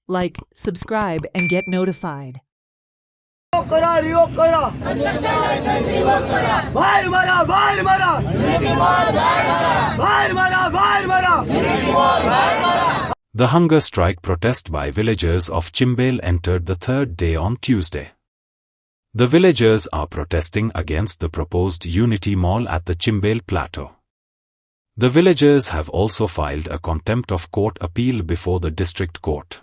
Like, subscribe, and get notified. Revoke करा बाहेर मारा बाहेर मारा बाहेर मारा बाहेर मारा. The hunger strike protest by villagers of Chimbale entered the third day on Tuesday. The villagers are protesting against the proposed Unity Mall at the Chimbale Plateau. The villagers have also filed a contempt of court appeal before the district court.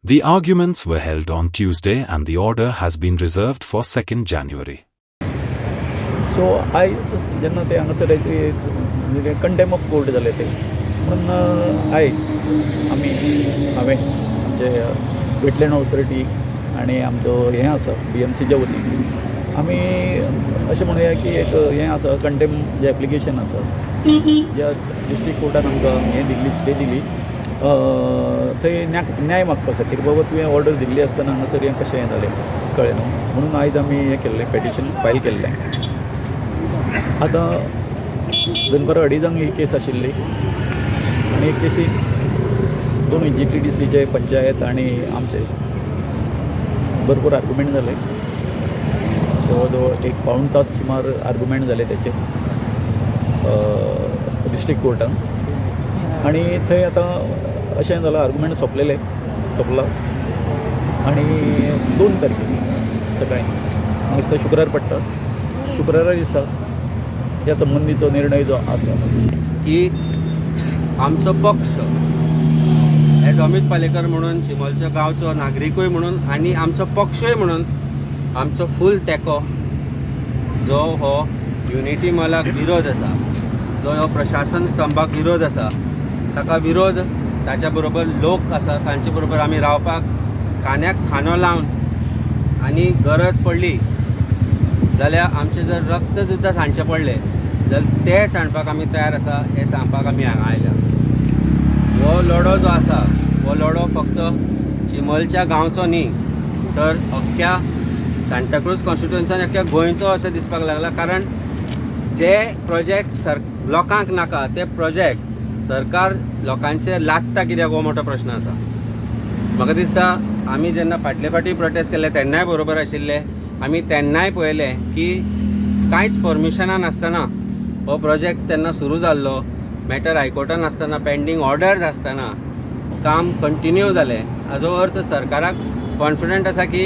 The arguments were held on Tuesday and the order has been reserved for 2nd January. So आयज जेन्ना ते हांगासर म्हणजे contempt of court जाले ते म्हणून आयज हांवें आमचे वेटलँड ऑथॉरिटी आनी आमचो हें आसा BMCच्या वतीन आमी अशें म्हणुया की एक हें आसा कंटेम जें एप्लिकेशन आसा ज्या डिस्ट्रिक्ट कोर्टान आमकां हें दिल्ली स्टे दिली थंय न्याय मागपा खातीर बाबा तुवें ऑर्डर दिल्ली आसतना हांगासर हें कशें हें जालें कळ्ळें न्हू म्हणून आयज आमी हें केल्लें पेटिशन फायल केल्लें. आतां दनपार 2:30 ही केस आशिल्ली आनी एक केसी दोन GTDCचे पंचायत आनी आमचे भरपूर आर्ग्युमेंट जाले. जवळ जवळ 1 पाऊण तास सुमार आर्ग्युमेंट जाले त्याचे डिस्ट्रिक्ट कोर्टान आनी थंय आतां अशें जालां आर्ग्युमेंट सोंपला आनी 2 तारखेक सकाळीं म्हाका दिसता शुक्रार पडटा. शुक्रारा दिसा ह्या संबंधीचो निर्णय जो आसा की आमचो पक्ष एज अमित पालेकर म्हणून चिंबलच्या गांवचो नागरिकूय म्हणून आनी आमचो पक्षूय म्हणून आमचो फूल तेंको जो हो युनिटी मॉलाक विरोध आसा, जो हो प्रशासन स्तंभाक विरोध आसा, ताका विरोध ताच्या बरोबर लोक आसा तांचे बरोबर आमी रावपाक खांद्याक खांदो लावन आनी गरज पडली जाल्यार आमचें जर रक्त सुद्दां सांडचें पडलें जाल्यार तें सांडपाक आमी तयार आसा हें सांगपाक आमी हांगा आयल्या. हो लढो जो आसा हो लढो फक्त चिंबलच्या गांवचो न्ही तर अख्ख्या सांताक्रूज कॉन्स्टिट्युएन्सीन अख्ख्या गोंयचो अशें दिसपाक लागला. कारण जे प्रोजेक्ट लोकांक नाका ते प्रोजेक्ट सरकार लोकांचे लादता कित्याक हो मोठो प्रश्न आसा. म्हाका दिसता आमी जेन्ना फाटले फाटी प्रोटेस्ट केल्ले तेन्नाय बरोबर आशिल्ले. आमी तेन्नाय पळयलें की कांयच परमिशनां नासतना हो प्रोजेक्ट तेन्ना सुरू जाल्लो. मॅटर हायकोर्टान आसतना पेंडींग ऑर्डर्स आसतना काम कंटिन्यू जालें. हाजो अर्थ सरकाराक कॉन्फिडंट आसा की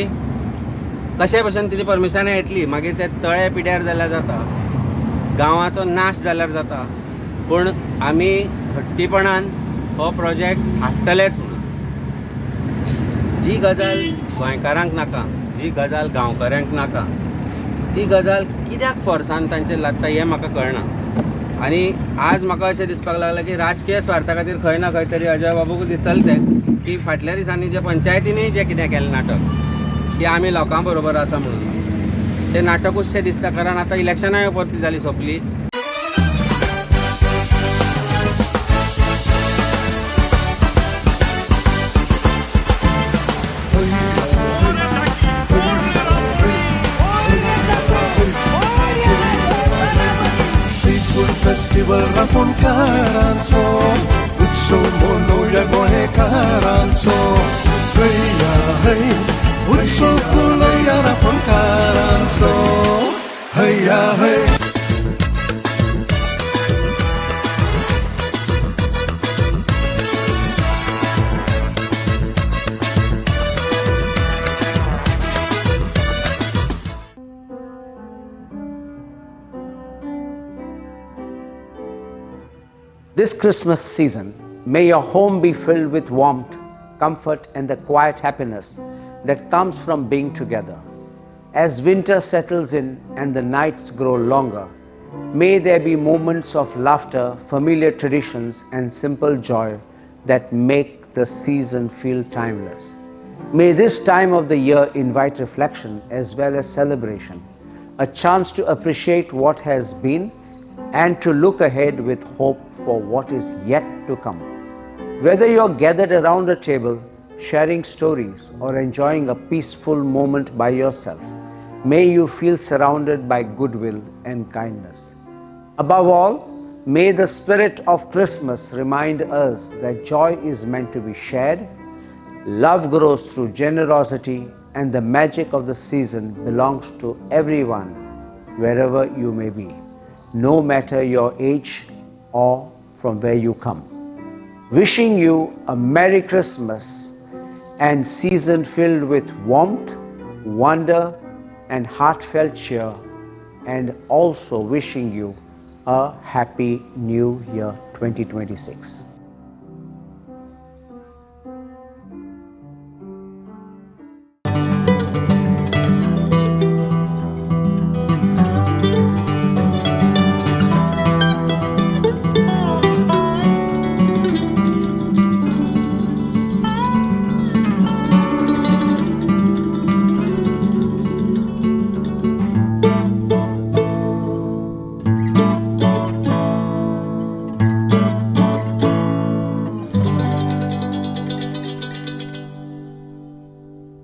कशे भशेन तिची परमिशनां येतली. मागीर ते तळे पिड्यार जाल्यार जाता, गांवाचो नाश जाल्यार जाता, पूण आमी हट्टीपणान हो प्रोजेक्ट हाडटलेच म्हणून. जी गजाल गोंयकारांक नाका, जी गजाल गांवकारांक नाका, ती गजाल कित्याक फोर्सान तांचेर लादता हें म्हाका कळना. आनी आज म्हाका अशें दिसपाक लागलां की राजकीय स्वार्था खातीर खंय ना खंय तरी अजय बाबूक दिसतलें तें की फाटल्या दिसांनी जे पंचायतींनी जें कितें केलें नाटक की आमी लोकां बरोबर आसा म्हणून तें नाटकूच दिसता. कारण आतां इलेक्शनाय परती जाली सोंपली. फेस्टिवल रांपोणकारांचो उत्सव मनोवया गोंयकारांचो हैया है उत्सव फुलया रांपोणकारांचो हैया है. This Christmas season, may your home be filled with warmth, comfort, and the quiet happiness that comes from being together. As winter settles in and the nights grow longer, may there be moments of laughter, familiar traditions, and simple joy that make the season feel timeless. May this time of the year invite reflection as well as celebration, a chance to appreciate what has been and to look ahead with hope for what is yet to come. Whether you're gathered around a table, sharing stories, or enjoying a peaceful moment by yourself, may you feel surrounded by goodwill and kindness. Above all, may the spirit of Christmas remind us that joy is meant to be shared, Love grows through generosity, and the magic of the season belongs to everyone, wherever you may be, no matter your age or from where you come. Wishing you a Merry Christmas and season filled with warmth, wonder, and heartfelt cheer, and also wishing you a Happy New Year 2026.